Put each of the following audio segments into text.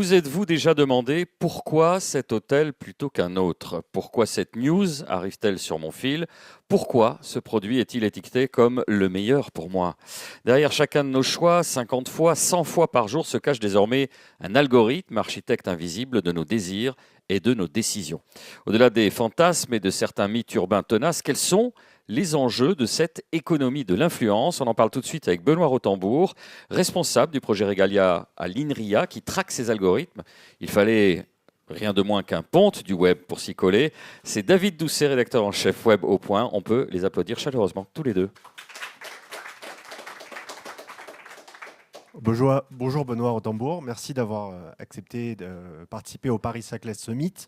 Vous êtes-vous déjà demandé pourquoi cet hôtel plutôt qu'un autre? Pourquoi cette news arrive-t-elle sur mon fil? Pourquoi ce produit est-il étiqueté comme le meilleur pour moi? Derrière chacun de nos choix, 50 fois, 100 fois par jour, se cache désormais un algorithme, architecte invisible de nos désirs et de nos décisions. Au-delà des fantasmes et de certains mythes urbains tenaces, quels sont les enjeux de cette économie de l'influence? On en parle tout de suite avec Benoît Rotembourg, responsable du projet Regalia à l'INRIA, qui traque ces algorithmes. Il fallait rien de moins qu'un ponte du web pour s'y coller. C'est David Doucet, rédacteur en chef web au Point. On peut les applaudir chaleureusement, tous les deux. Bonjour Benoît Rotembourg, merci d'avoir accepté de participer au Paris Saclay Summit.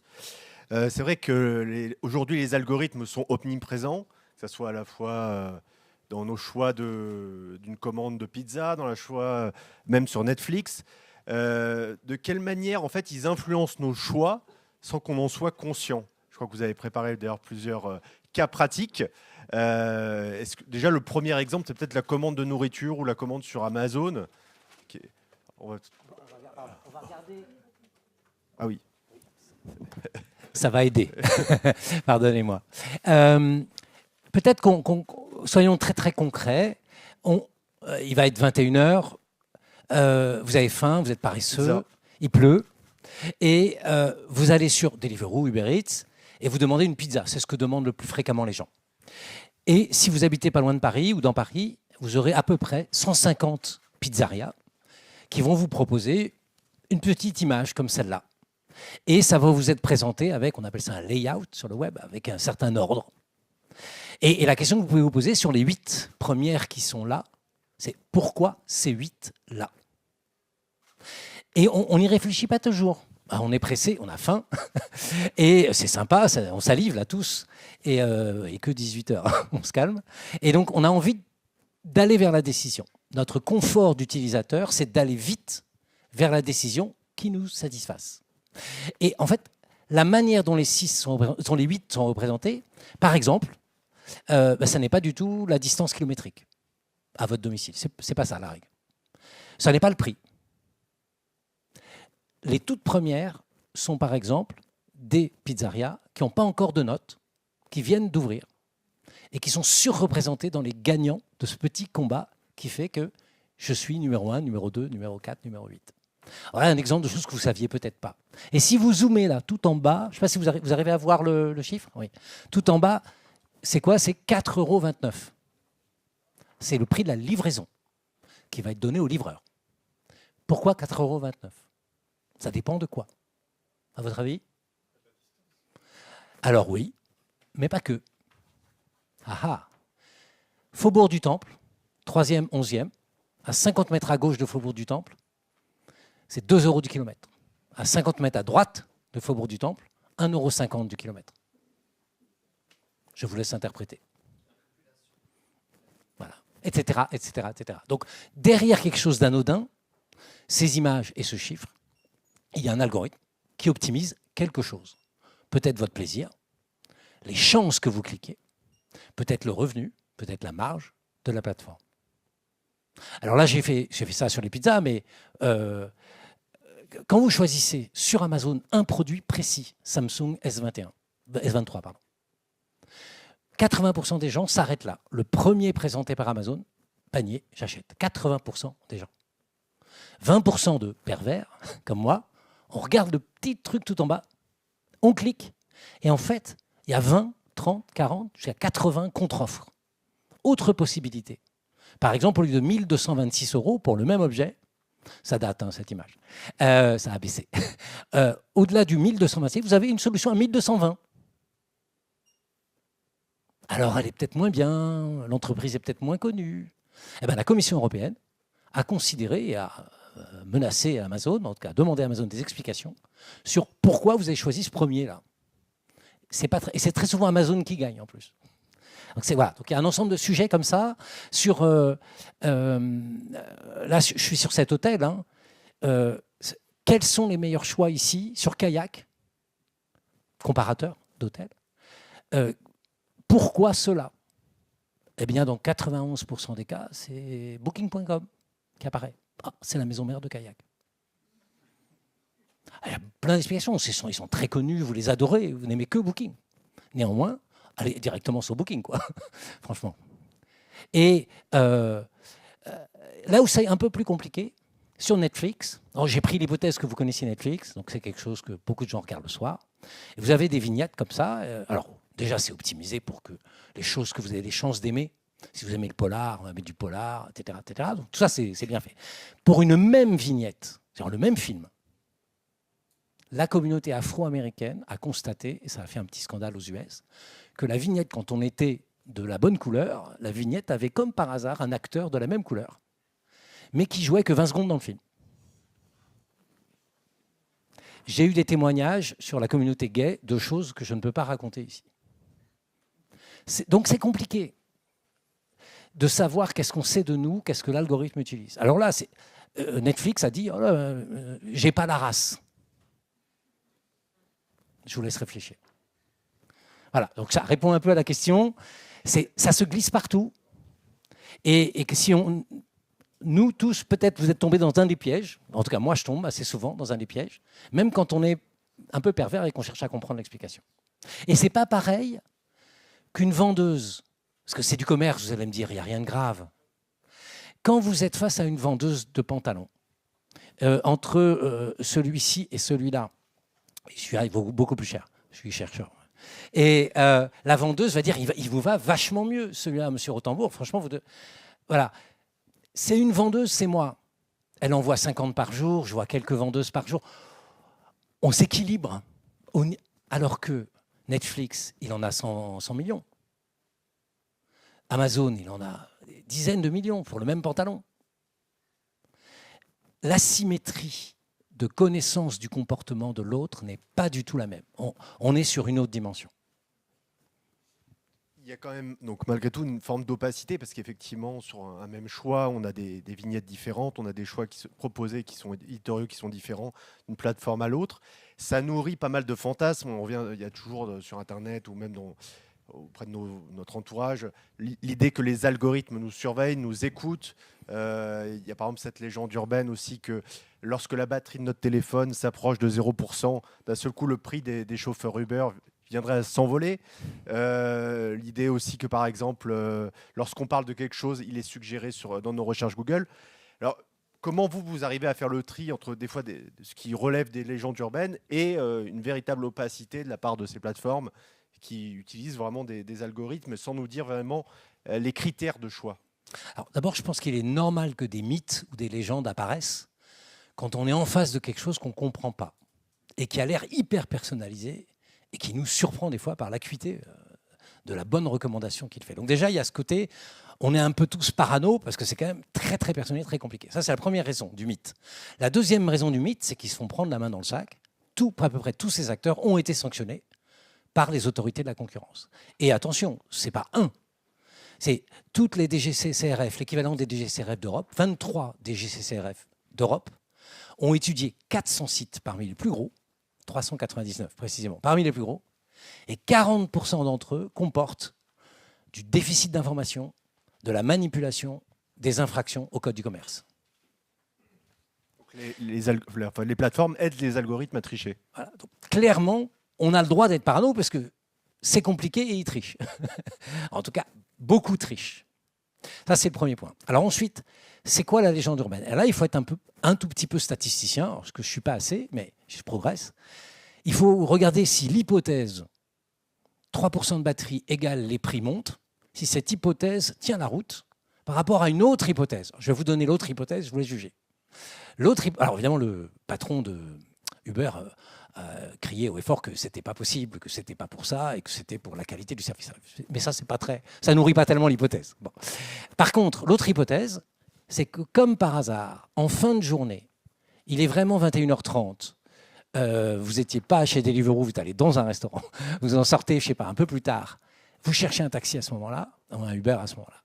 C'est vrai que aujourd'hui les algorithmes sont omniprésents, que ce soit à la fois dans nos choix d'une commande de pizza, dans le choix même sur Netflix. De quelle manière en fait ils influencent nos choix sans qu'on en soit conscient? Je crois que vous avez préparé d'ailleurs plusieurs cas pratiques. Déjà le premier exemple, c'est peut-être la commande de nourriture ou la commande sur Amazon. On va regarder. Ah oui. Ça va aider. Pardonnez-moi. Peut-être soyons très très concrets. Il va être 21h. Vous avez faim, vous êtes paresseux. Il pleut. Et vous allez sur Deliveroo, Uber Eats, et vous demandez une pizza. C'est ce que demandent le plus fréquemment les gens. Et si vous habitez pas loin de Paris ou dans Paris, vous aurez à peu près 150 pizzerias qui vont vous proposer une petite image comme celle-là. Et ça va vous être présenté avec, on appelle ça un layout sur le web, avec un certain ordre. Et la question que vous pouvez vous poser sur les 8 premières qui sont là, c'est pourquoi ces 8 là? Et on n'y réfléchit pas toujours. On est pressé, on a faim, et c'est sympa, on salive là tous, et que 18h, on se calme. Et donc on a envie d'aller vers la décision. Notre confort d'utilisateur, c'est d'aller vite vers la décision qui nous satisfasse. Et en fait, la manière dont les 8 sont représentés, par exemple, ça n'est pas du tout la distance kilométrique à votre domicile. C'est pas ça la règle. Ça n'est pas le prix. Les toutes premières sont par exemple des pizzerias qui n'ont pas encore de notes, qui viennent d'ouvrir et qui sont surreprésentées dans les gagnants de ce petit combat qui fait que je suis numéro 1, numéro 2, numéro 4, numéro 8. Voilà un exemple de choses que vous ne saviez peut-être pas. Et si vous zoomez là, tout en bas, je ne sais pas si vous arrivez à voir le chiffre. Oui. Tout en bas, c'est quoi? C'est 4,29 €. C'est le prix de la livraison qui va être donné au livreur. Pourquoi 4,29 €? Ça dépend de quoi? À votre avis? Alors oui, mais pas que. Ah ah. Faubourg du Temple, 3e, 11e, à 50 mètres à gauche de Faubourg du Temple, c'est 2 € du kilomètre. À 50 mètres à droite de Faubourg du Temple, 1,50 € du kilomètre. Je vous laisse interpréter. Voilà, etc., etc., etc. Donc, derrière quelque chose d'anodin, ces images et ce chiffre, il y a un algorithme qui optimise quelque chose. Peut-être votre plaisir, les chances que vous cliquez, peut-être le revenu, peut-être la marge de la plateforme. Alors là, j'ai fait ça sur les pizzas, mais quand vous choisissez sur Amazon un produit précis, Samsung S23, 80% des gens s'arrêtent là. Le premier présenté par Amazon, panier, j'achète. 80% des gens. 20% de pervers, comme moi, on regarde le petit truc tout en bas, on clique, et en fait, il y a 20, 30, 40, jusqu'à 80 contre-offres. Autre possibilité. Par exemple, au lieu de 1226 € pour le même objet, ça date, hein, cette image, ça a baissé. Au-delà du 1226, vous avez une solution à 1220. Alors, elle est peut-être moins bien, l'entreprise est peut-être moins connue. Eh bien, la Commission européenne a considéré et a menacé Amazon, en tout cas demandé à Amazon des explications sur pourquoi vous avez choisi ce premier-là. Et c'est très souvent Amazon qui gagne en plus. Donc, voilà. Donc il y a un ensemble de sujets comme ça. Là, je suis sur cet hôtel. Hein. Quels sont les meilleurs choix ici sur Kayak? Comparateur d'hôtel. Pourquoi cela? Eh bien, dans 91% des cas, c'est Booking.com qui apparaît. Ah, c'est la maison mère de Kayak. Il y a plein d'explications. Ils sont très connus, vous les adorez, vous n'aimez que Booking. Néanmoins, allez directement sur Booking, quoi. Franchement. Et là où c'est un peu plus compliqué, sur Netflix, j'ai pris l'hypothèse que vous connaissiez Netflix, donc c'est quelque chose que beaucoup de gens regardent le soir. Et vous avez des vignettes comme ça. Alors, déjà, c'est optimisé pour que les choses que vous avez des chances d'aimer, si vous aimez le polar, on va mettre du polar, etc. etc. Donc, tout ça, c'est bien fait. Pour une même vignette, c'est-à-dire le même film, la communauté afro-américaine a constaté, et ça a fait un petit scandale aux US, que la vignette, quand on était de la bonne couleur, la vignette avait comme par hasard un acteur de la même couleur, mais qui jouait que 20 secondes dans le film. J'ai eu des témoignages sur la communauté gay de choses que je ne peux pas raconter ici. Donc c'est compliqué de savoir qu'est-ce qu'on sait de nous, qu'est-ce que l'algorithme utilise. Alors là, Netflix a dit oh j'ai pas la race. Je vous laisse réfléchir. Voilà, donc ça répond un peu à la question. Ça se glisse partout. Et que si nous tous, peut-être vous êtes tombés dans un des pièges, en tout cas moi je tombe assez souvent dans un des pièges, même quand on est un peu pervers et qu'on cherche à comprendre l'explication. Et c'est pas pareil qu'une vendeuse, parce que c'est du commerce, vous allez me dire, il n'y a rien de grave. Quand vous êtes face à une vendeuse de pantalons, entre celui-ci et celui-là, celui-là il vaut beaucoup plus cher, je suis chercheur. Et la vendeuse va dire, il vous va vachement mieux, celui-là, monsieur Rotembourg, franchement, voilà. C'est une vendeuse, c'est moi. Elle envoie 50 par jour, je vois quelques vendeuses par jour. On s'équilibre. Alors que Netflix, il en a 100 millions. Amazon, il en a des dizaines de millions pour le même pantalon. L'asymétrie de connaissance du comportement de l'autre n'est pas du tout la même. On est sur une autre dimension. Il y a quand même, donc malgré tout, une forme d'opacité parce qu'effectivement, sur un même choix, on a des vignettes différentes, on a des choix proposés qui sont éditoriaux, qui sont différents d'une plateforme à l'autre. Ça nourrit pas mal de fantasmes. On revient, il y a toujours sur Internet ou même auprès de notre entourage l'idée que les algorithmes nous surveillent, nous écoutent. Il y a par exemple cette légende urbaine aussi que lorsque la batterie de notre téléphone s'approche de 0%, d'un seul coup, le prix des chauffeurs Uber viendrait à s'envoler. L'idée aussi que, par exemple, lorsqu'on parle de quelque chose, il est suggéré dans nos recherches Google. Alors, comment vous arrivez à faire le tri entre des fois ce qui relève des légendes urbaines et une véritable opacité de la part de ces plateformes qui utilisent vraiment des algorithmes sans nous dire vraiment les critères de choix? Alors, d'abord, je pense qu'il est normal que des mythes ou des légendes apparaissent quand on est en face de quelque chose qu'on ne comprend pas et qui a l'air hyper personnalisé et qui nous surprend des fois par l'acuité de la bonne recommandation qu'il fait. Donc déjà, il y a ce côté, on est un peu tous parano parce que c'est quand même très, très personnel, très compliqué. Ça, c'est la première raison du mythe. La deuxième raison du mythe, c'est qu'ils se font prendre la main dans le sac. À peu près tous ces acteurs ont été sanctionnés par les autorités de la concurrence. Et attention, ce n'est pas un. C'est toutes les DGCCRF, l'équivalent des DGCCRF d'Europe, 23 DGCCRF d'Europe, ont étudié 400 sites parmi les plus gros, 399 précisément, parmi les plus gros, et 40% d'entre eux comportent du déficit d'information, de la manipulation, des infractions au code du commerce. Les plateformes aident les algorithmes à tricher. Voilà. Donc, clairement, on a le droit d'être parano parce que c'est compliqué et ils trichent. En tout cas, beaucoup trichent. Ça, c'est le premier point. Alors ensuite, c'est quoi la légende urbaine? Et là, il faut être un tout petit peu statisticien, parce que je ne suis pas assez, mais je progresse. Il faut regarder si l'hypothèse 3% de batterie égale les prix montent, si cette hypothèse tient la route par rapport à une autre hypothèse. Je vais vous donner l'autre hypothèse, je vous laisse juger. Alors évidemment, le patron de Uber criait haut et fort que c'était pas possible, que c'était pas pour ça et que c'était pour la qualité du service. Mais ça, ça nourrit pas tellement l'hypothèse. Bon. Par contre, l'autre hypothèse, c'est que comme par hasard, en fin de journée, il est vraiment 21h30, vous n'étiez pas chez Deliveroo, vous êtes allé dans un restaurant, vous en sortez, je sais pas, un peu plus tard, vous cherchez un taxi à ce moment-là, ou un Uber à ce moment-là.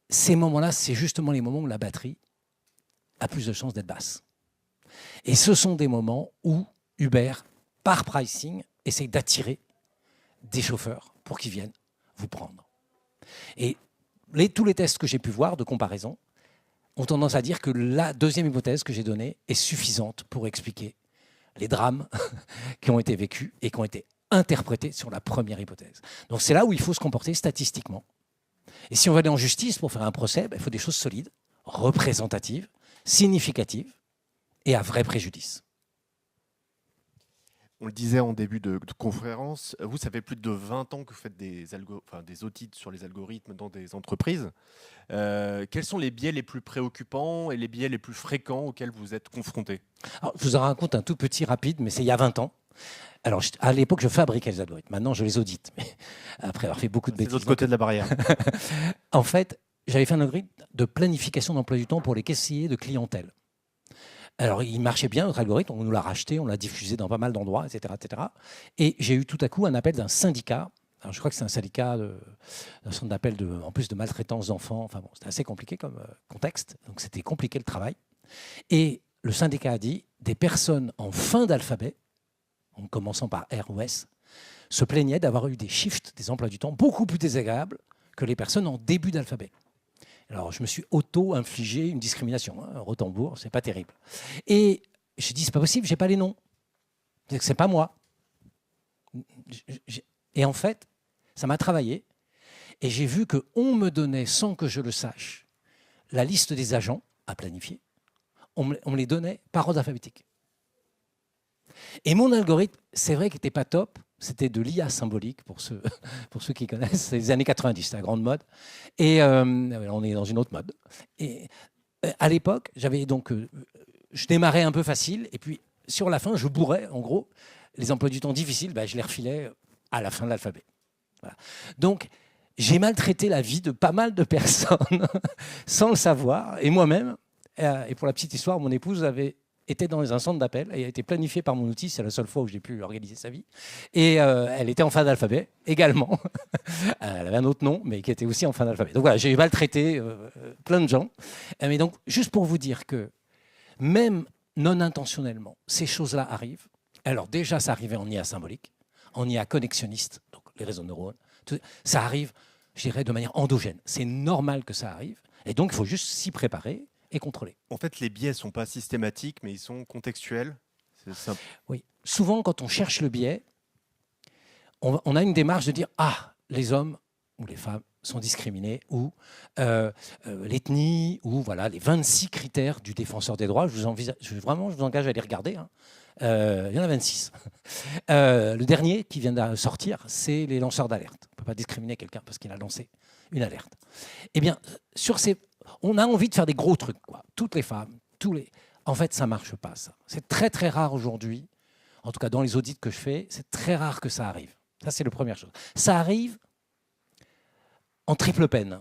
Ces moments-là, c'est justement les moments où la batterie a plus de chances d'être basse. Et ce sont des moments où Uber, par pricing, essaye d'attirer des chauffeurs pour qu'ils viennent vous prendre. Et tous les tests que j'ai pu voir de comparaison ont tendance à dire que la deuxième hypothèse que j'ai donnée est suffisante pour expliquer les drames qui ont été vécus et qui ont été interprétés sur la première hypothèse. Donc c'est là où il faut se comporter statistiquement. Et si on va aller en justice pour faire un procès, il faut des choses solides, représentatives, significatives et à vrai préjudice. On le disait en début de conférence, vous, ça fait plus de 20 ans que vous faites des audits sur les algorithmes dans des entreprises. Quels sont les biais les plus préoccupants et les biais les plus fréquents auxquels vous êtes confrontés? Alors, je vous en raconte un tout petit rapide, mais c'est il y a 20 ans. Alors, à l'époque, je fabriquais les algorithmes. Maintenant, je les audite, mais après avoir fait beaucoup de bêtises. C'est de l'autre côté de la barrière. En fait, j'avais fait un algorithme de planification d'emploi du temps pour les caissiers de clientèle. Alors, il marchait bien, notre algorithme, on nous l'a racheté, on l'a diffusé dans pas mal d'endroits, etc., etc. Et j'ai eu tout à coup un appel d'un syndicat. Alors, je crois que c'est un syndicat d'un centre d'appel en plus de maltraitance d'enfants. Enfin bon, c'était assez compliqué comme contexte. Donc, c'était compliqué le travail. Et le syndicat a dit, des personnes en fin d'alphabet, en commençant par R ou S, se plaignaient d'avoir eu des shifts, des emplois du temps beaucoup plus désagréables que les personnes en début d'alphabet. Alors, je me suis auto-infligé une discrimination. Rotembourg, c'est pas terrible. Et j'ai dit, c'est pas possible, j'ai pas les noms. C'est pas moi. Et en fait, ça m'a travaillé. Et j'ai vu qu'on me donnait, sans que je le sache, la liste des agents à planifier. On me les donnait par ordre alphabétique. Et mon algorithme, c'est vrai qu'il n'était pas top. C'était de l'IA symbolique, pour ceux qui connaissent. C'est les années 90, c'était la grande mode. Et on est dans une autre mode. Et à l'époque, je démarrais un peu facile. Et puis, sur la fin, je bourrais, en gros, les emplois du temps difficiles, je les refilais à la fin de l'alphabet. Voilà. Donc, j'ai maltraité la vie de pas mal de personnes sans le savoir. Et moi-même, et pour la petite histoire, mon épouse était dans un centre d'appel et a été planifiée par mon outil. C'est la seule fois où j'ai pu organiser sa vie. Et elle était en fin d'alphabet également. Elle avait un autre nom, mais qui était aussi en fin d'alphabet. Donc voilà, j'ai maltraité plein de gens. Mais donc, juste pour vous dire que même non intentionnellement, ces choses-là arrivent. Alors déjà, ça arrivait en IA symbolique, en IA connexionniste, donc les réseaux de neurones. Ça arrive, je dirais, de manière endogène. C'est normal que ça arrive. Et donc, il faut juste s'y préparer et contrôler. En fait, les biais ne sont pas systématiques, mais ils sont contextuels. Oui. Souvent, quand on cherche le biais, on a une démarche de dire « Ah, les hommes ou les femmes sont discriminés » ou l'ethnie, ou voilà, les 26 critères du défenseur des droits. Je vous engage à les regarder. Il y en a 26. Le dernier qui vient de sortir, c'est les lanceurs d'alerte. On ne peut pas discriminer quelqu'un parce qu'il a lancé une alerte. Eh bien, on a envie de faire des gros trucs, quoi. Toutes les femmes, En fait, ça ne marche pas, ça. C'est très, très rare aujourd'hui. En tout cas, dans les audits que je fais, c'est très rare que ça arrive. Ça, c'est la première chose. Ça arrive en triple peine.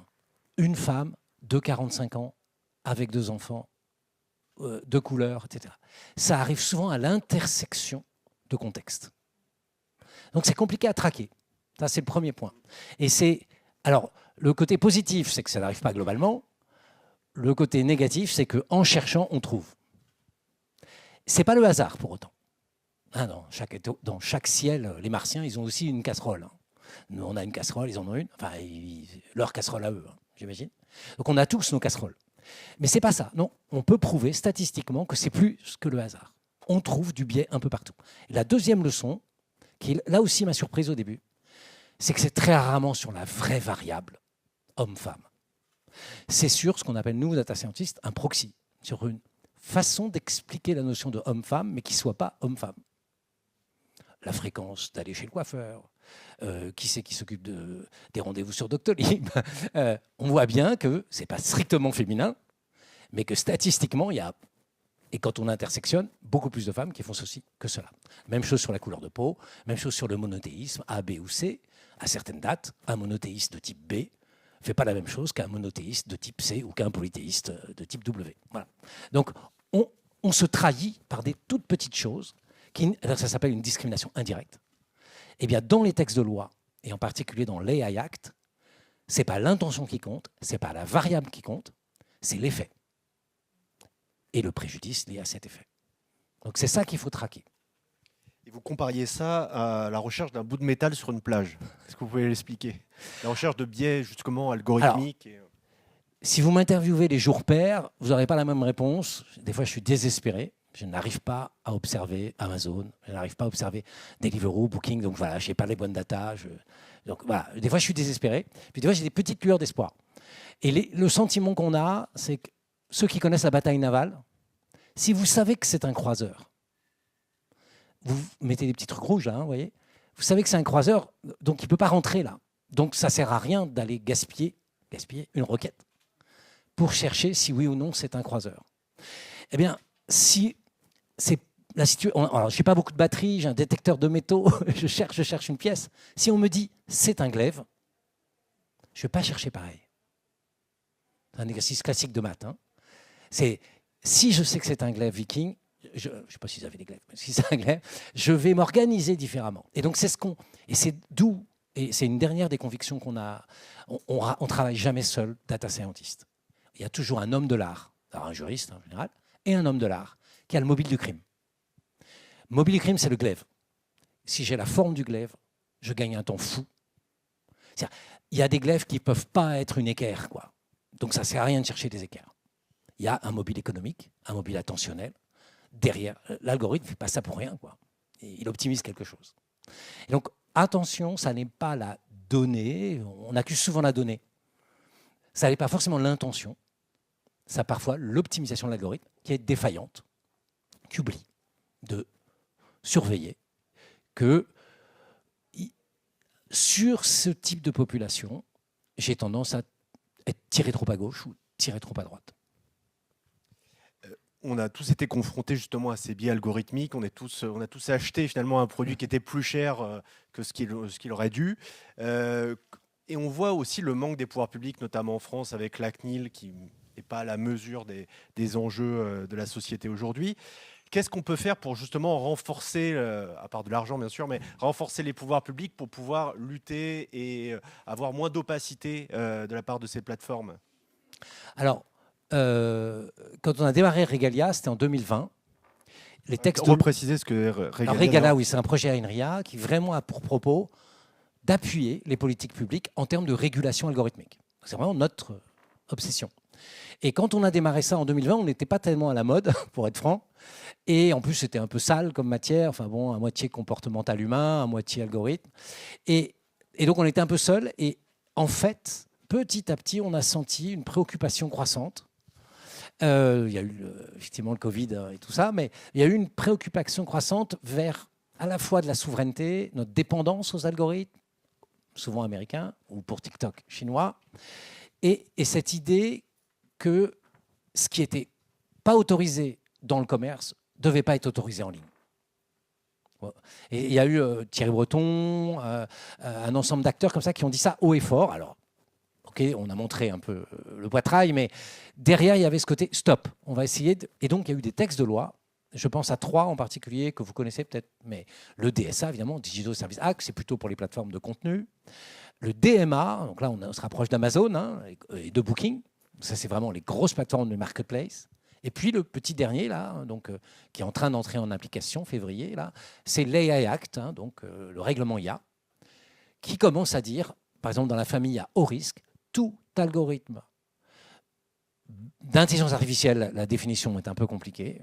Une femme de 45 ans, avec 2 enfants, de couleur, etc. Ça arrive souvent à l'intersection de contextes. Donc, c'est compliqué à traquer. Ça, c'est le premier point. Et alors, le côté positif, c'est que ça n'arrive pas globalement. Le côté négatif, c'est qu'en cherchant, on trouve. Ce n'est pas le hasard, pour autant. Dans chaque ciel, les Martiens, ils ont aussi une casserole. Nous, on a une casserole, ils en ont une. Enfin, leur casserole à eux, j'imagine. Donc, on a tous nos casseroles. Mais ce n'est pas ça. Non, on peut prouver statistiquement que c'est plus que le hasard. On trouve du biais un peu partout. Et la deuxième leçon, qui là aussi m'a surprise au début, c'est que c'est très rarement sur la vraie variable homme-femme. C'est sur ce qu'on appelle, nous, data scientists, un proxy, sur une façon d'expliquer la notion de homme-femme, mais qui ne soit pas homme-femme. La fréquence d'aller chez le coiffeur, qui c'est qui s'occupe des rendez-vous sur Doctolib. On voit bien que ce n'est pas strictement féminin, mais que statistiquement, il y a, et quand on intersectionne, beaucoup plus de femmes qui font ceci que cela. Même chose sur la couleur de peau, même chose sur le monothéisme, A, B ou C. À certaines dates, un monothéiste de type B ne fait pas la même chose qu'un monothéiste de type C ou qu'un polythéiste de type W. Voilà. Donc, on se trahit par des toutes petites choses, ça s'appelle une discrimination indirecte. Eh bien, dans les textes de loi, et en particulier dans l'AI Act, ce n'est pas l'intention qui compte, ce n'est pas la variable qui compte, c'est l'effet. Et le préjudice lié à cet effet. Donc, c'est ça qu'il faut traquer. Et vous compariez ça à la recherche d'un bout de métal sur une plage. Est-ce que vous pouvez l'expliquer? La recherche de biais, justement, algorithmiques. Si vous m'interviewez les jours pairs, vous n'aurez pas la même réponse. Des fois, je suis désespéré. Je n'arrive pas à observer Amazon, je n'arrive pas à observer Deliveroo, Booking, donc voilà, je n'ai pas les bonnes data. Donc voilà, des fois je suis désespéré, puis des fois j'ai des petites lueurs d'espoir. Et le sentiment qu'on a, c'est que ceux qui connaissent la bataille navale, si vous savez que c'est un croiseur, vous mettez des petits trucs rouges là, vous voyez, vous savez que c'est un croiseur, donc il ne peut pas rentrer là. Donc ça ne sert à rien d'aller gaspiller une requête pour chercher si oui ou non c'est un croiseur. Eh bien, si c'est la situation, alors je n'ai pas beaucoup de batterie, j'ai un détecteur de métaux, je cherche une pièce. Si on me dit c'est un glaive, je ne vais pas chercher pareil. C'est un exercice classique de maths. Hein. Si je sais que c'est un glaive viking, je ne sais pas s'ils avaient des glaives, mais si c'est un glaive, je vais m'organiser différemment. Et donc et c'est d'où, et c'est une dernière des convictions qu'on a. On travaille jamais seul, data scientist. Il y a toujours un homme de l'art, alors un juriste en général, et un homme de l'art qui a le mobile du crime. Mobile du crime, c'est le glaive. Si j'ai la forme du glaive, je gagne un temps fou. Il y a des glaives qui ne peuvent pas être une équerre, quoi. Donc ça ne sert à rien de chercher des équerres. Il y a un mobile économique, un mobile attentionnel. Derrière, l'algorithme ne fait pas ça pour rien, quoi. Il optimise quelque chose. Et donc, attention, ça n'est pas la donnée. On accuse souvent la donnée. Ça n'est pas forcément l'intention. Ça parfois l'optimisation de l'algorithme qui est défaillante, qui oublie de surveiller que sur ce type de population, j'ai tendance à être tiré trop à gauche ou tiré trop à droite. On a tous été confrontés justement à ces biais algorithmiques. On a tous acheté finalement un produit qui était plus cher que ce qu'il aurait dû. Et on voit aussi le manque des pouvoirs publics, notamment en France, avec la CNIL, qui n'est pas à la mesure des enjeux de la société aujourd'hui. Qu'est-ce qu'on peut faire pour justement renforcer, à part de l'argent bien sûr, mais renforcer les pouvoirs publics pour pouvoir lutter et avoir moins d'opacité de la part de ces plateformes ? Alors, quand on a démarré Regalia, c'était en 2020. Les textes repréciser ce que Regalia. Alors, Regalia, oui, c'est un projet à INRIA qui vraiment a pour propos d'appuyer les politiques publiques en termes de régulation algorithmique. C'est vraiment notre obsession. Et quand on a démarré ça en 2020, on n'était pas tellement à la mode, pour être franc. Et en plus, c'était un peu sale comme matière. Enfin bon, à moitié comportemental humain, à moitié algorithme. Et donc, on était un peu seul. Et en fait, petit à petit, on a senti une préoccupation croissante. Il y a eu effectivement le Covid et tout ça, mais il y a eu une préoccupation croissante vers à la fois de la souveraineté, notre dépendance aux algorithmes, souvent américains, ou pour TikTok chinois, et cette idée que ce qui n'était pas autorisé dans le commerce ne devait pas être autorisé en ligne. Et il y a eu Thierry Breton, un ensemble d'acteurs comme ça qui ont dit ça haut et fort. Alors, ok, on a montré un peu le poitrail, mais derrière, il y avait ce côté stop. On va essayer Et donc, il y a eu des textes de loi. Je pense à 3 en particulier que vous connaissez peut-être, mais le DSA, évidemment, Digital Service Act, c'est plutôt pour les plateformes de contenu. Le DMA, donc là, on se rapproche d'Amazon et de Booking. Ça, c'est vraiment les grosses plateformes de marketplace. Et puis le petit dernier, là, donc, qui est en train d'entrer en application, février, là, c'est l'AI Act, donc le règlement IA, qui commence à dire, par exemple, dans la famille à haut risque, tout algorithme d'intelligence artificielle, la définition est un peu compliquée.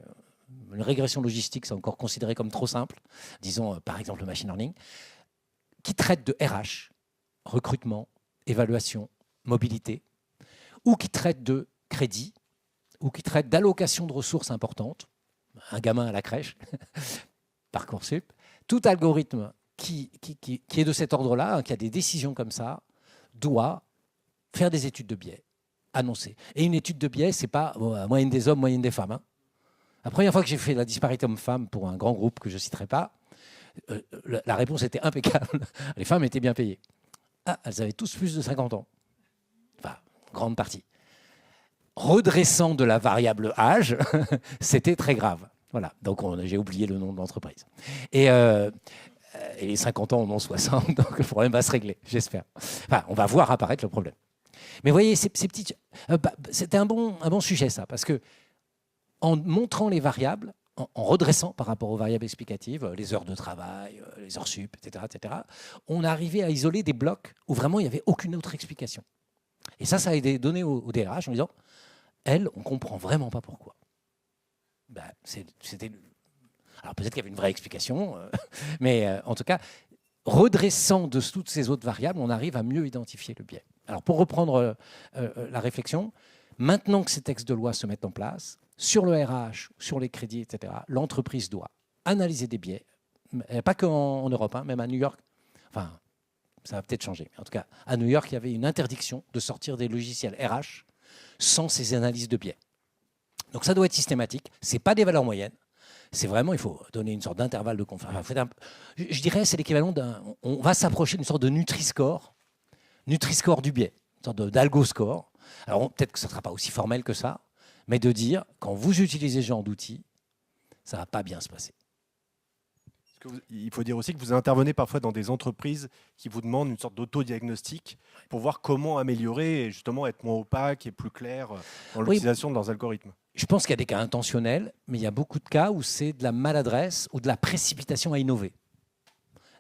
Une régression logistique, c'est encore considéré comme trop simple. Disons, par exemple, le machine learning, qui traite de RH, recrutement, évaluation, mobilité, ou qui traite de crédit, ou qui traite d'allocation de ressources importantes, un gamin à la crèche, Parcoursup. Tout algorithme qui est de cet ordre-là, qui a des décisions comme ça, doit faire des études de biais, annoncer. Et une étude de biais, ce n'est pas moyenne des hommes, moyenne des femmes. La première fois que j'ai fait la disparité homme-femme pour un grand groupe que je ne citerai pas, la réponse était impeccable. Les femmes étaient bien payées. Elles avaient tous plus de 50 ans. Enfin, grande partie. Redressant de la variable âge, c'était très grave. Voilà. Donc, j'ai oublié le nom de l'entreprise. Et les 50 ans en ont 60, donc le problème va se régler, j'espère. Enfin, on va voir apparaître le problème. Mais vous voyez, ces petites... c'était un bon sujet, ça, parce que en montrant les variables, en redressant par rapport aux variables explicatives, les heures de travail, les heures sup, etc., on arrivait à isoler des blocs où vraiment il n'y avait aucune autre explication. Et ça a été donné au DRH en disant, on ne comprend vraiment pas pourquoi. C'était. Alors peut-être qu'il y avait une vraie explication, mais en tout cas, redressant de toutes ces autres variables, on arrive à mieux identifier le biais. Alors pour reprendre la réflexion, maintenant que ces textes de loi se mettent en place, sur le RH, sur les crédits, etc., l'entreprise doit analyser des biais, pas qu'en Europe, même à New York, enfin, ça va peut-être changer. En tout cas, à New York, il y avait une interdiction de sortir des logiciels RH sans ces analyses de biais. Donc ça doit être systématique. Ce n'est pas des valeurs moyennes. C'est vraiment, il faut donner une sorte d'intervalle de confiance. Enfin, je dirais c'est l'équivalent d'un... On va s'approcher d'une sorte de Nutri-Score du biais, une sorte d'algo-score. Alors peut-être que ça ne sera pas aussi formel que ça, mais de dire, quand vous utilisez ce genre d'outils, ça ne va pas bien se passer. Il faut dire aussi que vous intervenez parfois dans des entreprises qui vous demandent une sorte d'autodiagnostic pour voir comment améliorer et justement être moins opaque et plus clair dans l'utilisation de leurs algorithmes. Je pense qu'il y a des cas intentionnels, mais il y a beaucoup de cas où c'est de la maladresse ou de la précipitation à innover.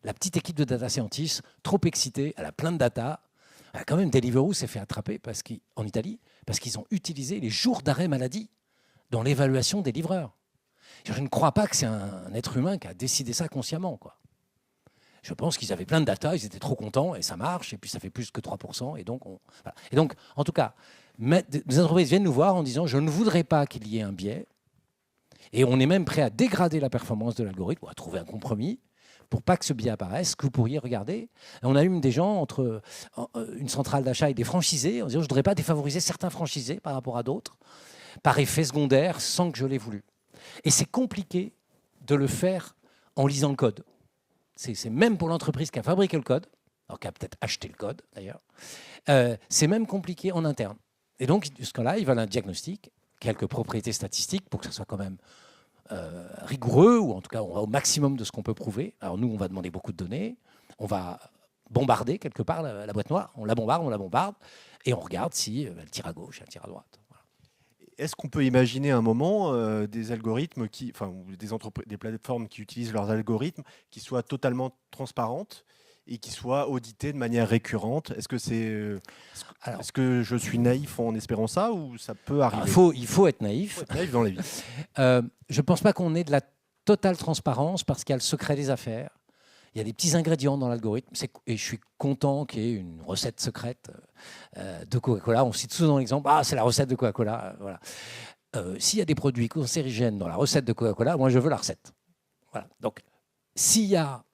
La petite équipe de data scientists, trop excitée, elle a plein de data. Quand même, Deliveroo s'est fait attraper en Italie parce qu'ils ont utilisé les jours d'arrêt maladie dans l'évaluation des livreurs. Je ne crois pas que c'est un être humain qui a décidé ça consciemment, quoi. Je pense qu'ils avaient plein de data, ils étaient trop contents et ça marche, et puis ça fait plus que 3%. Et donc, voilà. Et donc en tout cas, des entreprises viennent nous voir en disant « je ne voudrais pas qu'il y ait un biais ». Et on est même prêt à dégrader la performance de l'algorithme, ou à trouver un compromis pour pas que ce biais apparaisse, que vous pourriez regarder. Et on a eu des gens entre une centrale d'achat et des franchisés en disant « je ne voudrais pas défavoriser certains franchisés par rapport à d'autres, par effet secondaire, sans que je l'ai voulu ». Et c'est compliqué de le faire en lisant le code. C'est même pour l'entreprise qui a fabriqué le code, alors qui a peut-être acheté le code d'ailleurs, c'est même compliqué en interne. Et donc, ce cas-là, ils veulent un diagnostic, quelques propriétés statistiques pour que ça soit quand même rigoureux, ou en tout cas, on va au maximum de ce qu'on peut prouver. Alors nous, on va demander beaucoup de données, on va bombarder quelque part la boîte noire, on la bombarde, et on regarde si elle tire à gauche, elle tire à droite. Est-ce qu'on peut imaginer à un moment des algorithmes des plateformes qui utilisent leurs algorithmes qui soient totalement transparentes et qui soient auditées de manière récurrente? Est-ce que je suis naïf en espérant ça, ou ça peut arriver? Il faut être naïf. Il faut être naïf dans la vie. Je ne pense pas qu'on ait de la totale transparence parce qu'il y a le secret des affaires. Il y a des petits ingrédients dans l'algorithme. Et je suis content qu'il y ait une recette secrète de Coca-Cola. On cite souvent l'exemple, c'est la recette de Coca-Cola. Voilà. S'il y a des produits cancérigènes dans la recette de Coca-Cola, moi je veux la recette. Voilà. Donc, s'il y a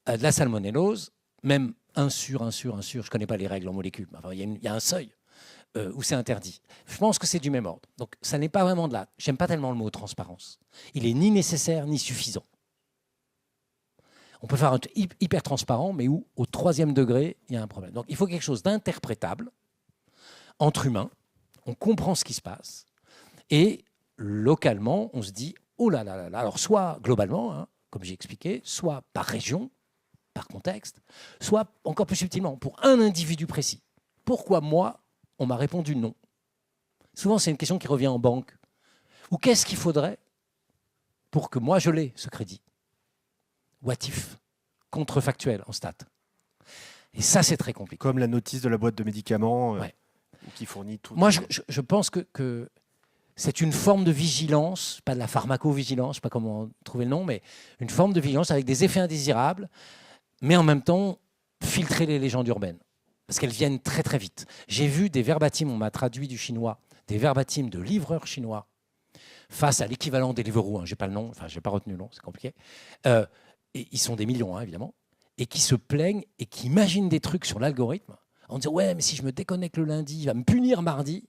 de la salmonellose, même 1 sur, je ne connais pas les règles en molécules, mais enfin, il y a un seuil où c'est interdit. Je pense que c'est du même ordre. Donc, ça n'est pas vraiment de là. J'aime pas tellement le mot transparence. Il est ni nécessaire ni suffisant. On peut faire un truc hyper transparent, mais où, au 3e degré, il y a un problème. Donc, il faut quelque chose d'interprétable entre humains. On comprend ce qui se passe. Et localement, on se dit, oh là là là là. Alors, soit globalement, comme j'ai expliqué, soit par région, par contexte, soit encore plus subtilement, pour un individu précis. Pourquoi moi, on m'a répondu non? Souvent, c'est une question qui revient en banque. Ou qu'est-ce qu'il faudrait pour que moi, je l'ai, ce crédit? What if, contrefactuel en stats. Et ça, c'est très compliqué. Comme la notice de la boîte de médicaments qui fournit tout. Moi, je pense que c'est une forme de vigilance, pas de la pharmacovigilance, je ne sais pas comment trouver le nom, mais une forme de vigilance avec des effets indésirables, mais en même temps, filtrer les légendes urbaines. Parce qu'elles viennent très très vite. J'ai vu des verbatims, on m'a traduit du chinois, des verbatims de livreurs chinois face à l'équivalent des Deliveroo, je n'ai pas le nom, enfin je n'ai pas retenu le nom, c'est compliqué. Et ils sont des millions, évidemment, et qui se plaignent et qui imaginent des trucs sur l'algorithme en disant « ouais, mais si je me déconnecte le lundi, il va me punir mardi ».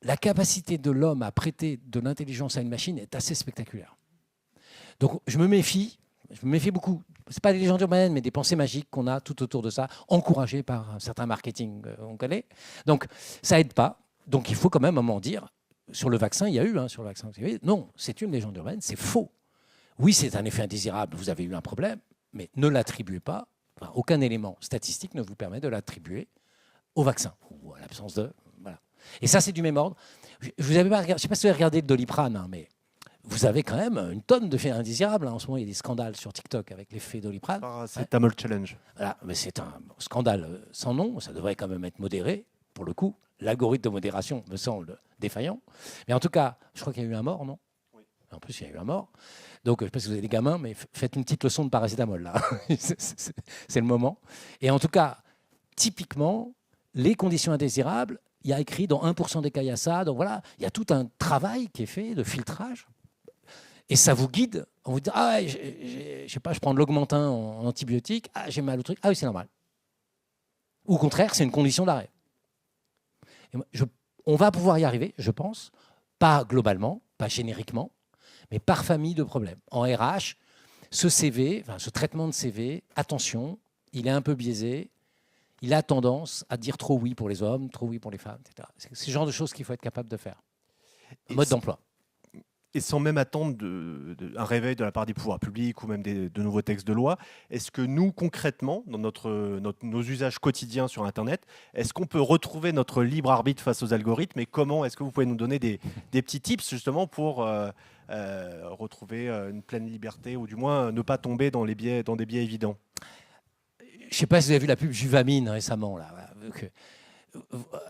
La capacité de l'homme à prêter de l'intelligence à une machine est assez spectaculaire. Donc je me méfie beaucoup. Ce n'est pas des légendes urbaines, mais des pensées magiques qu'on a tout autour de ça, encouragées par un certain marketing qu'on connaît. Donc ça n'aide pas. Donc il faut quand même à un moment dire, sur le vaccin, il y a eu, sur le vaccin, non, c'est une légende urbaine, c'est faux. Oui, c'est un effet indésirable, vous avez eu un problème, mais ne l'attribuez pas, aucun élément statistique ne vous permet de l'attribuer au vaccin, ou à l'absence de... Voilà. Et ça, c'est du même ordre. Je ne sais pas si vous avez regardé le Doliprane, mais vous avez quand même une tonne de faits indésirables. En ce moment, il y a des scandales sur TikTok avec l'effet Doliprane. C'est Tamil Challenge. Voilà, mais c'est un scandale sans nom, ça devrait quand même être modéré, pour le coup. l'algorithme de modération me semble défaillant. Mais en tout cas, je crois qu'il y a eu un mort, non? Oui. En plus, il y a eu un mort. Donc, je ne sais pas si vous avez des gamins, mais faites une petite leçon de paracétamol, là. C'est le moment. Et en tout cas, typiquement, les conditions indésirables, il y a écrit dans 1% des cas, il y a ça. Donc voilà, il y a tout un travail qui est fait de filtrage. Et ça vous guide. On vous dit, ah ouais, je sais pas, je prends de l'augmentin en antibiotique. Ah, j'ai mal au truc. Ah oui, c'est normal. Ou au contraire, c'est une condition d'arrêt. On va pouvoir y arriver, je pense. Pas globalement, pas génériquement, mais par famille de problèmes. En RH, ce traitement de CV, attention, il est un peu biaisé. Il a tendance à dire trop oui pour les hommes, trop oui pour les femmes, etc. C'est ce genre de choses qu'il faut être capable de faire. Mode d'emploi. Et sans même attendre un réveil de la part des pouvoirs publics ou même de nouveaux textes de loi, est-ce que nous, concrètement, dans nos usages quotidiens sur Internet, est-ce qu'on peut retrouver notre libre arbitre face aux algorithmes et comment est-ce que vous pouvez nous donner des petits tips justement pour retrouver une pleine liberté ou du moins ne pas tomber dans des biais évidents? Je ne sais pas si vous avez vu la pub Juvamine récemment. Là.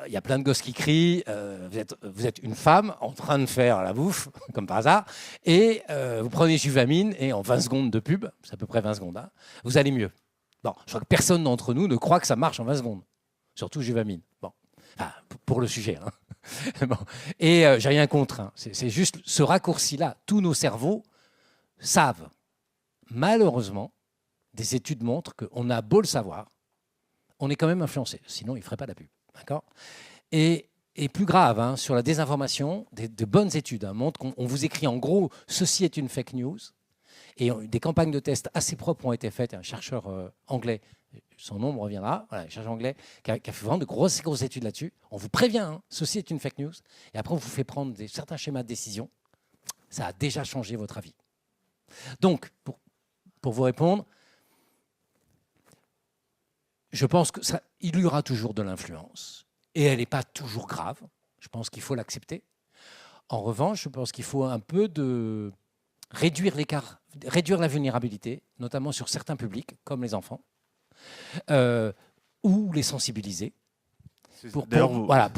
Il y a plein de gosses qui crient. Vous êtes une femme en train de faire la bouffe, comme par hasard, et vous prenez Juvamine et en 20 secondes de pub, c'est à peu près 20 secondes, hein, vous allez mieux. Bon, je crois que personne d'entre nous ne croit que ça marche en 20 secondes. Surtout Juvamine. Bon. Enfin, pour le sujet. Hein. Bon. Et j'ai rien contre. Hein. C'est juste ce raccourci-là. Tous nos cerveaux savent, malheureusement, des études montrent qu'on a beau le savoir, on est quand même influencé. Sinon, il ne ferait pas la pub. D'accord ? Et plus grave, hein, sur la désinformation, de bonnes études montrent qu'on vous écrit en gros « ceci est une fake news ». Et des campagnes de tests assez propres ont été faites. Un chercheur anglais, son nom me reviendra, voilà, un chercheur anglais qui a fait vraiment de grosses études là-dessus. On vous prévient, hein, ceci est une fake news. Et après, on vous fait prendre certains schémas de décision. Ça a déjà changé votre avis. Donc, pour vous répondre, je pense qu'il y aura toujours de l'influence et elle n'est pas toujours grave. Je pense qu'il faut l'accepter. En revanche, je pense qu'il faut un peu réduire l'écart, réduire la vulnérabilité, notamment sur certains publics, comme les enfants, ou les sensibiliser pour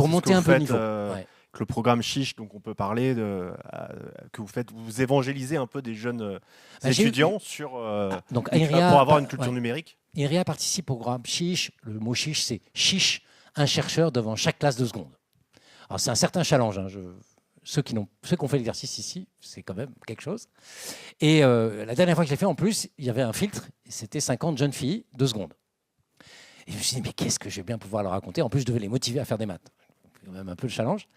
monter un peu le niveau. Ouais. Le programme Chiche, donc on peut parler que vous faites, vous évangélisez un peu des jeunes étudiants pour avoir une culture numérique. INRIA participe au programme Chiche. Le mot Chiche, c'est Chiche, un chercheur devant chaque classe de seconde. Alors c'est un certain challenge. Hein, ceux qui ont fait l'exercice ici, c'est quand même quelque chose. Et la dernière fois que je l'ai fait, en plus, il y avait un filtre. C'était 50 jeunes filles de seconde. Et je me suis dit, mais qu'est-ce que je vais bien pouvoir leur raconter? En plus, je devais les motiver à faire des maths. C'est quand même un peu le challenge.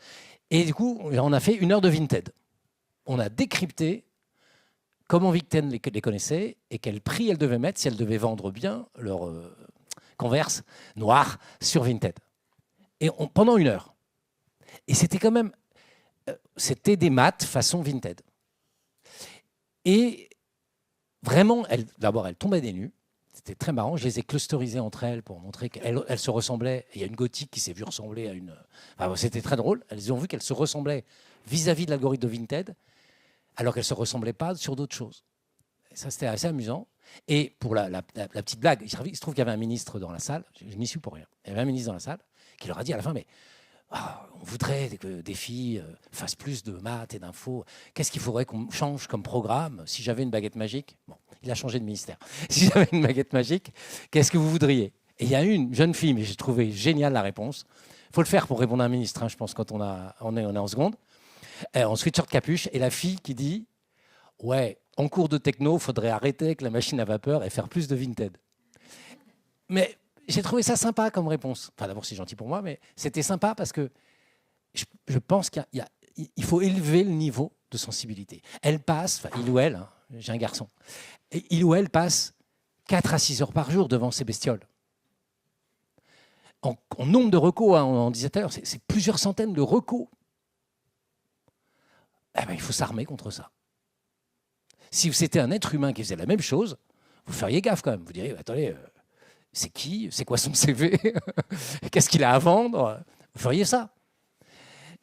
Et du coup, on a fait 1 heure de Vinted. On a décrypté comment Vinted les connaissait et quel prix elles devaient mettre si elles devaient vendre bien leur Converse noir sur Vinted. Et pendant 1 heure. Et c'était quand même... c'était des maths façon Vinted. Et vraiment, d'abord, elles tombaient des nues. C'était très marrant. Je les ai clusterisées entre elles pour montrer qu'elles se ressemblaient. Il y a une gothique qui s'est vue ressembler à une... Enfin, c'était très drôle. Elles ont vu qu'elles se ressemblaient vis-à-vis de l'algorithme de Vinted, alors qu'elles ne se ressemblaient pas sur d'autres choses. Et ça, c'était assez amusant. Et pour la petite blague, il se trouve qu'il y avait un ministre dans la salle. Je n'y suis pour rien. Il y avait un ministre dans la salle qui leur a dit à la fin, mais on voudrait que des filles fassent plus de maths et d'infos. Qu'est-ce qu'il faudrait qu'on change comme programme si j'avais une baguette magique? Bon, il a changé de ministère. Si j'avais une baguette magique, qu'est-ce que vous voudriez? Et il y a une jeune fille, mais j'ai trouvé géniale la réponse. Il faut le faire pour répondre à un ministre, hein, je pense, quand on est en seconde. En sweatshirt capuche. Et la fille qui dit, ouais, en cours de techno, il faudrait arrêter avec la machine à vapeur et faire plus de Vinted. Mais j'ai trouvé ça sympa comme réponse. Enfin, d'abord, c'est gentil pour moi, mais c'était sympa parce que je pense qu'il faut élever le niveau de sensibilité. Elle passe, enfin, il ou elle, hein, j'ai un garçon, et il ou elle passe 4 à 6 heures par jour devant ces bestioles. En nombre de recos, hein, on disait tout à l'heure, c'est plusieurs centaines de recos. Eh ben, il faut s'armer contre ça. Si c'était un être humain qui faisait la même chose, vous feriez gaffe quand même. Vous diriez, attendez, c'est qui? C'est quoi son CV? Qu'est-ce qu'il a à vendre? Vous feriez ça.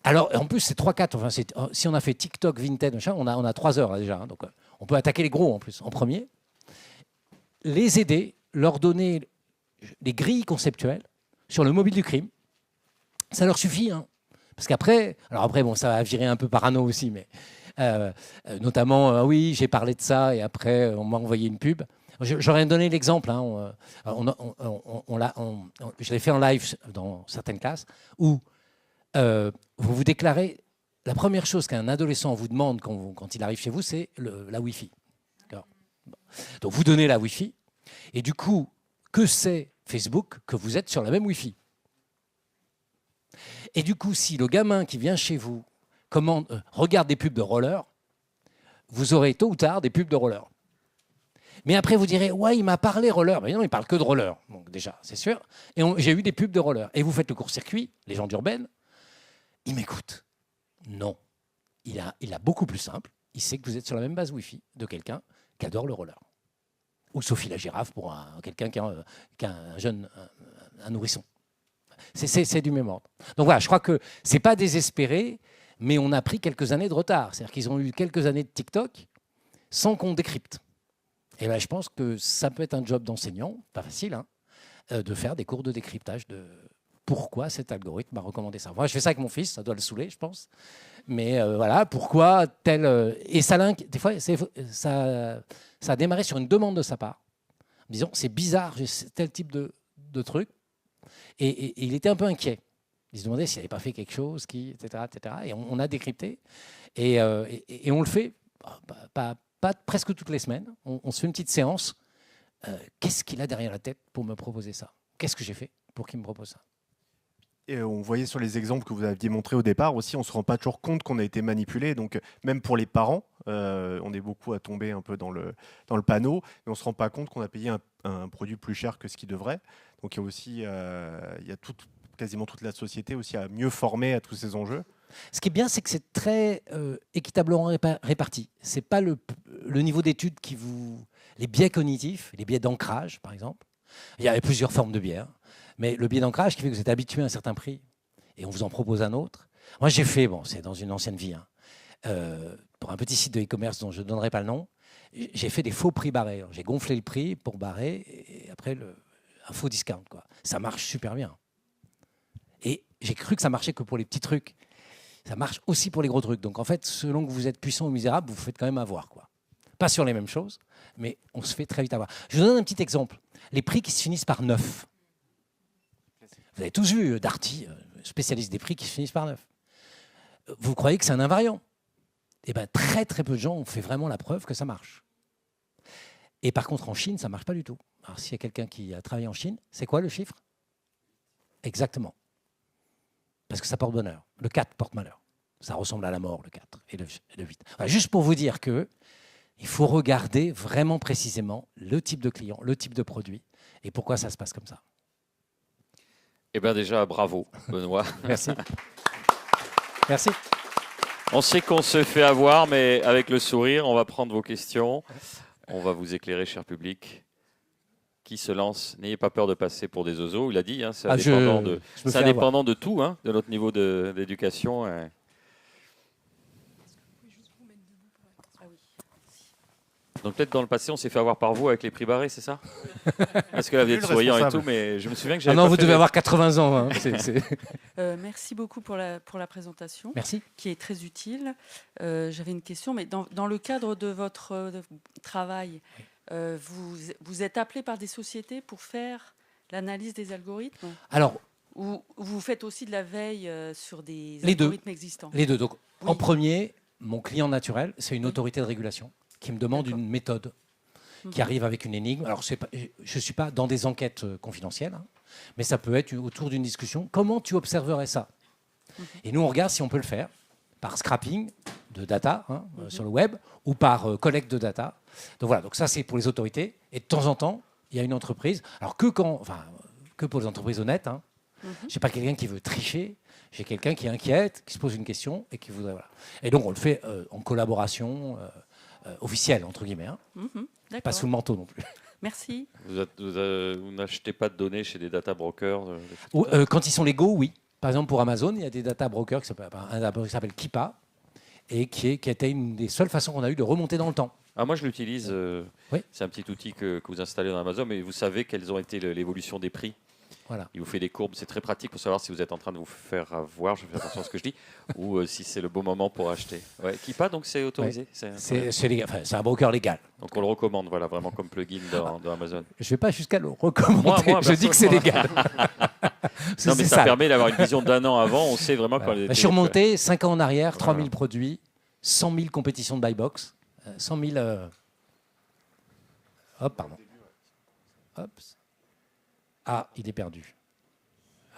Alors, en plus, c'est 3-4. Enfin, si on a fait TikTok, Vinted, machin, on a 3 heures là, déjà. Hein, donc, on peut attaquer les gros en plus. En premier, les aider, leur donner les grilles conceptuelles sur le mobile du crime Ça leur suffit, hein. Parce qu'après, alors après, bon, ça va virer un peu parano aussi, mais notamment, oui, j'ai parlé de ça et après, on m'a envoyé une pub. J'aurais donné l'exemple, hein, je l'ai fait en live dans certaines classes, où vous vous déclarez, la première chose qu'un adolescent vous demande quand il arrive chez vous, c'est la Wi-Fi. D'accord. Donc vous donnez la Wi-Fi, et du coup, que c'est Facebook que vous êtes sur la même Wi-Fi? Et du coup, si le gamin qui vient chez vous regarde des pubs de roller, vous aurez tôt ou tard des pubs de roller. Mais après, vous direz, ouais, il m'a parlé roller. Mais non, il parle que de roller. Donc déjà, c'est sûr. Et j'ai eu des pubs de roller. Et vous faites le court-circuit, les gens d'Urbaine, ils m'écoutent. Non. Il a beaucoup plus simple. Il sait que vous êtes sur la même base Wi-Fi de quelqu'un qui adore le roller. Ou Sophie la girafe pour quelqu'un qui a un jeune, un nourrisson. C'est du même ordre. Donc voilà, je crois que ce n'est pas désespéré, mais on a pris quelques années de retard. C'est-à-dire qu'ils ont eu quelques années de TikTok sans qu'on décrypte. Et là, je pense que ça peut être un job d'enseignant, pas facile, hein, de faire des cours de décryptage de pourquoi cet algorithme m'a recommandé ça. Moi, je fais ça avec mon fils, ça doit le saouler, je pense. Mais voilà, pourquoi tel... Et ça, des fois, ça a démarré sur une demande de sa part. Disons, c'est bizarre, j'ai tel type de truc. Et il était un peu inquiet. Il se demandait s'il n'avait pas fait quelque chose, etc., etc. Et on a décrypté. Et on le fait pas presque toutes les semaines. On se fait une petite séance. Qu'est-ce qu'il a derrière la tête pour me proposer ça? Qu'est-ce que j'ai fait pour qu'il me propose ça? Et on voyait sur les exemples que vous aviez montrés au départ aussi, on ne se rend pas toujours compte qu'on a été manipulé. Donc, même pour les parents, on est beaucoup à tomber un peu dans le panneau, et on ne se rend pas compte qu'on a payé un produit plus cher que ce qu'il devrait. Donc, il y a aussi quasiment toute la société aussi à mieux former à tous ces enjeux. Ce qui est bien, c'est que c'est très équitablement réparti. Ce n'est pas le niveau d'études les biais cognitifs, les biais d'ancrage, par exemple. Il y a plusieurs formes de biais, hein. Mais le biais d'ancrage qui fait que vous êtes habitué à un certain prix et on vous en propose un autre. Moi, j'ai fait, c'est dans une ancienne vie, hein, pour un petit site de e-commerce dont je ne donnerai pas le nom, j'ai fait des faux prix barrés. J'ai gonflé le prix pour barrer et après un faux discount, quoi. Ça marche super bien. Et j'ai cru que ça marchait que pour les petits trucs. Ça marche aussi pour les gros trucs. Donc en fait, selon que vous êtes puissant ou misérable, vous vous faites quand même avoir, quoi. Pas sur les mêmes choses, mais on se fait très vite avoir. Je vous donne un petit exemple. Les prix qui se finissent par 9. Vous avez tous vu Darty, spécialiste des prix qui se finissent par 9. Vous croyez que c'est un invariant? Eh bien, très très peu de gens ont fait vraiment la preuve que ça marche. Et par contre, en Chine, ça ne marche pas du tout. Alors, s'il y a quelqu'un qui a travaillé en Chine, c'est quoi le chiffre? Exactement. Parce que ça porte bonheur. Le 4 porte malheur. Ça ressemble à la mort, le 4 et le 8. Voilà, juste pour vous dire qu'il faut regarder vraiment précisément le type de client, le type de produit et pourquoi ça se passe comme ça. Eh bien déjà, bravo, Benoît. Merci. Merci. On sait qu'on se fait avoir, mais avec le sourire, on va prendre vos questions. On va vous éclairer, cher public. Qui se lance? N'ayez pas peur de passer pour des oiseaux. Il a dit, hein, c'est indépendant de tout, hein, de notre niveau d'éducation. Donc peut-être dans le passé, on s'est fait avoir par vous avec les prix barrés, c'est ça? Parce que là, vous êtes souriant et tout, mais je me souviens que j'avais vous devez avoir 80 ans. Hein. Merci beaucoup pour la présentation. Merci. Qui est très utile. J'avais une question, mais dans le cadre de votre travail, vous êtes appelé par des sociétés pour faire l'analyse des algorithmes? Alors, ou vous faites aussi de la veille sur des les algorithmes existants? Les deux. Donc, oui. En premier, mon client naturel, c'est une autorité de régulation qui me demande une méthode, qui arrive avec une énigme. Alors, je ne suis pas dans des enquêtes confidentielles, hein, mais ça peut être autour d'une discussion. Comment tu observerais ça? Et nous, on regarde si on peut le faire par scrapping de data sur le web ou par collecte de data. Donc voilà, donc ça, c'est pour les autorités. Et de temps en temps, il y a une entreprise. Alors, que pour les entreprises honnêtes, hein, je n'ai pas quelqu'un qui veut tricher. J'ai quelqu'un qui est inquiète, qui se pose une question et qui voudrait... Voilà. Et donc, on le fait en collaboration... officielle, entre guillemets. Hein. Pas sous le manteau non plus. Merci. Vous n'achetez pas de données chez des data brokers quand ils sont légaux, oui. Par exemple, pour Amazon, il y a des data brokers qui s'appelle Kipa et qui a été une des seules façons qu'on a eu de remonter dans le temps. Ah, moi, je l'utilise. Oui. C'est un petit outil que vous installez dans Amazon, mais vous savez quelles ont été l'évolution des prix Voilà. Il vous fait des courbes, c'est très pratique pour savoir si vous êtes en train de vous faire avoir, je fais attention à ce que je dis, ou si c'est le bon moment pour acheter. Ouais. Keepa, donc c'est autorisé. C'est un broker légal. Donc on le recommande, voilà, vraiment comme plugin dans Amazon. Je ne vais pas jusqu'à le recommander. Moi, je dis que c'est légal. Non, mais ça permet d'avoir une vision d'un an avant. On sait vraiment quand les. Je suis remonté 5 ans en arrière, 3000 produits, 100 000 compétitions de buy box, 100 000. Hop, pardon. Hop. Ah, il est perdu.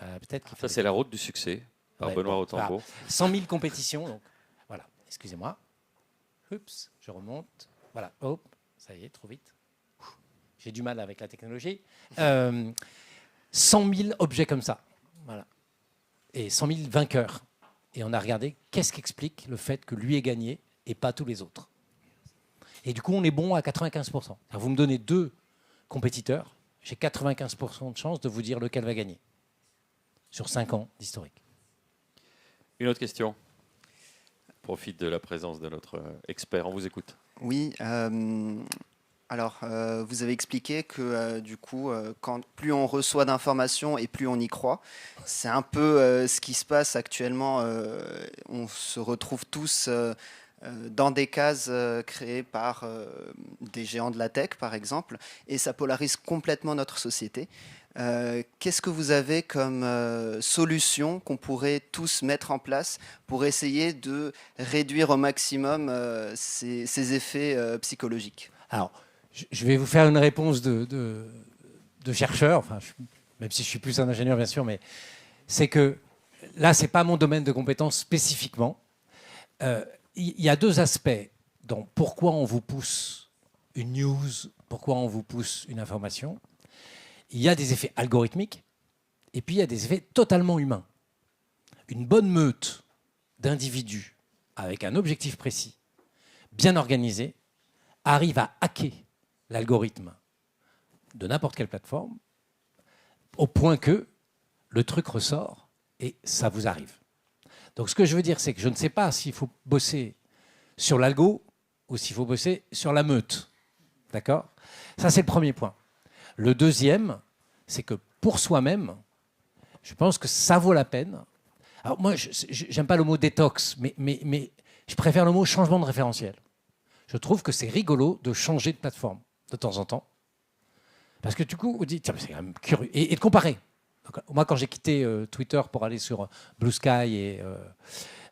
Peut-être qu'il Ça, c'est la route du succès par Benoît Rotembourg. 100 000 compétitions. Donc, voilà, excusez-moi. Oups, je remonte. Voilà, hop, ça y est, trop vite. J'ai du mal avec la technologie. 100 000 objets comme ça. Voilà. Et 100 000 vainqueurs. Et on a regardé qu'est-ce qu'explique le fait que lui ait gagné et pas tous les autres. Et du coup, on est bon à 95%. Alors, vous me donnez 2 compétiteurs, j'ai 95% de chance de vous dire lequel va gagner. Sur 5 ans d'historique. Une autre question. Profite de la présence de notre expert. On vous écoute. Oui. Alors, vous avez expliqué que du coup, plus on reçoit d'informations et plus on y croit. C'est un peu ce qui se passe actuellement. On se retrouve tous dans des cases créées par des géants de la tech, par exemple, et ça polarise complètement notre société. Qu'est-ce que vous avez comme solution qu'on pourrait tous mettre en place pour essayer de réduire au maximum ces effets psychologiques ? Alors, je vais vous faire une réponse de chercheur, enfin, même si je suis plus un ingénieur, bien sûr, mais c'est que là, ce n'est pas mon domaine de compétence spécifiquement. Il y a 2 aspects dans pourquoi on vous pousse une news, pourquoi on vous pousse une information. Il y a des effets algorithmiques et puis il y a des effets totalement humains. Une bonne meute d'individus avec un objectif précis, bien organisé, arrive à hacker l'algorithme de n'importe quelle plateforme au point que le truc ressort et ça vous arrive. Donc ce que je veux dire, c'est que je ne sais pas s'il faut bosser sur l'algo ou s'il faut bosser sur la meute. D'accord ? Ça, c'est le premier point. Le deuxième, c'est que pour soi-même, je pense que ça vaut la peine. Alors moi, je n'aime pas le mot détox, mais je préfère le mot changement de référentiel. Je trouve que c'est rigolo de changer de plateforme de temps en temps. Parce que du coup, on dit, tiens, c'est quand même curieux. Et de comparer. Donc, moi, quand j'ai quitté Twitter pour aller sur Blue Sky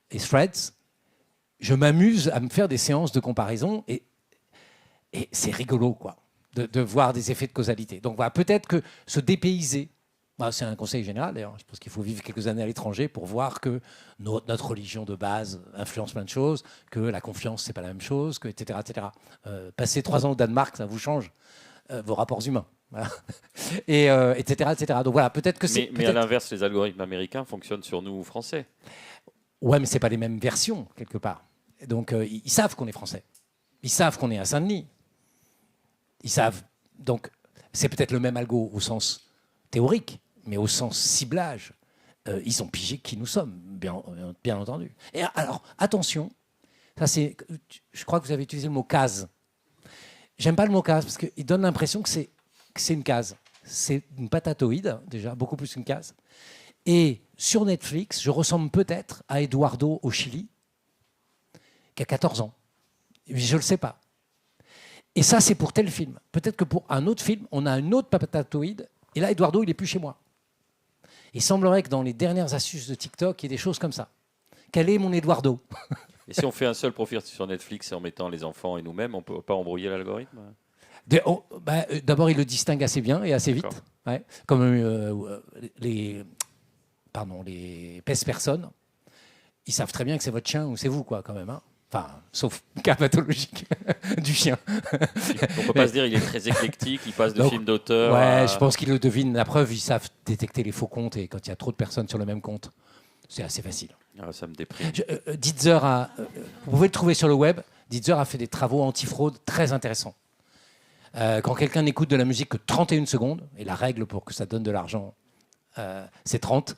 et Threads, je m'amuse à me faire des séances de comparaison et c'est rigolo, quoi, de voir des effets de causalité. Donc voilà, peut-être que se dépayser, c'est un conseil général d'ailleurs, je pense qu'il faut vivre quelques années à l'étranger pour voir que notre religion de base influence plein de choses, que la confiance, c'est pas la même chose, que, etc. etc. Passer 3 ans au Danemark, ça vous change vos rapports humains. Voilà. Et, etc., etc. Donc voilà, peut-être que c'est. Mais à l'inverse, les algorithmes américains fonctionnent sur nous français. Ouais, mais c'est pas les mêmes versions quelque part. Donc ils savent qu'on est français. Ils savent qu'on est à Saint-Denis. Ils savent. Donc c'est peut-être le même algo au sens théorique, mais au sens ciblage, ils ont pigé qui nous sommes, bien entendu. Et alors attention, ça c'est. Je crois que vous avez utilisé le mot case. J'aime pas le mot case parce qu'il donne l'impression que c'est une case. C'est une patatoïde, déjà, beaucoup plus qu'une case. Et sur Netflix, je ressemble peut-être à Eduardo au Chili, qui a 14 ans. Mais je ne le sais pas. Et ça, c'est pour tel film. Peut-être que pour un autre film, on a une autre patatoïde. Et là, Eduardo, il n'est plus chez moi. Il semblerait que dans les dernières astuces de TikTok, il y ait des choses comme ça. Quel est mon Eduardo ? Et si on fait un seul profil sur Netflix en mettant les enfants et nous-mêmes, on ne peut pas embrouiller l'algorithme ? D'abord, il le distingue assez bien et assez vite. Ouais. Comme les pèse-personnes, ils savent très bien que c'est votre chien ou c'est vous, quoi, quand même. Hein. Enfin, sauf cas pathologique du chien. On ne peut pas se dire qu'il est très éclectique, il passe de films d'auteur. Ouais, je pense qu'ils le devinent. La preuve, ils savent détecter les faux comptes et quand il y a trop de personnes sur le même compte, c'est assez facile. Ah, ça me déprime. Ditzer vous pouvez le trouver sur le web. Ditzer a fait des travaux anti-fraude très intéressants. Quand quelqu'un n'écoute de la musique que 31 secondes, et la règle pour que ça donne de l'argent, c'est 30.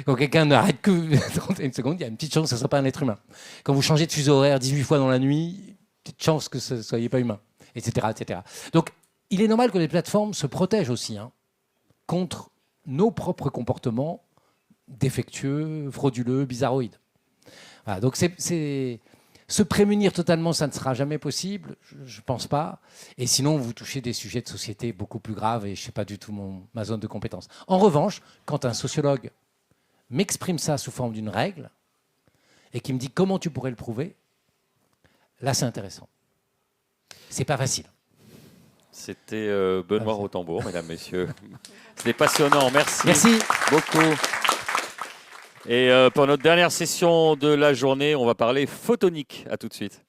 Quand quelqu'un n'arrête que 31 secondes, il y a une petite chance que ce ne soit pas un être humain. Quand vous changez de fuseau horaire 18 fois dans la nuit, petite chance que ce ne soyez pas humain, etc., etc. Donc, il est normal que les plateformes se protègent aussi contre nos propres comportements défectueux, frauduleux, bizarroïdes. Voilà, donc se prémunir totalement, ça ne sera jamais possible, je ne pense pas. Et sinon, vous touchez des sujets de société beaucoup plus graves et je ne sais pas du tout ma zone de compétence. En revanche, quand un sociologue m'exprime ça sous forme d'une règle et qui me dit comment tu pourrais le prouver, là, c'est intéressant. C'est pas facile. C'était Benoît Rotembourg, mesdames, messieurs. C'était passionnant. Merci, Merci beaucoup. Et pour notre dernière session de la journée, on va parler photonique. À tout de suite.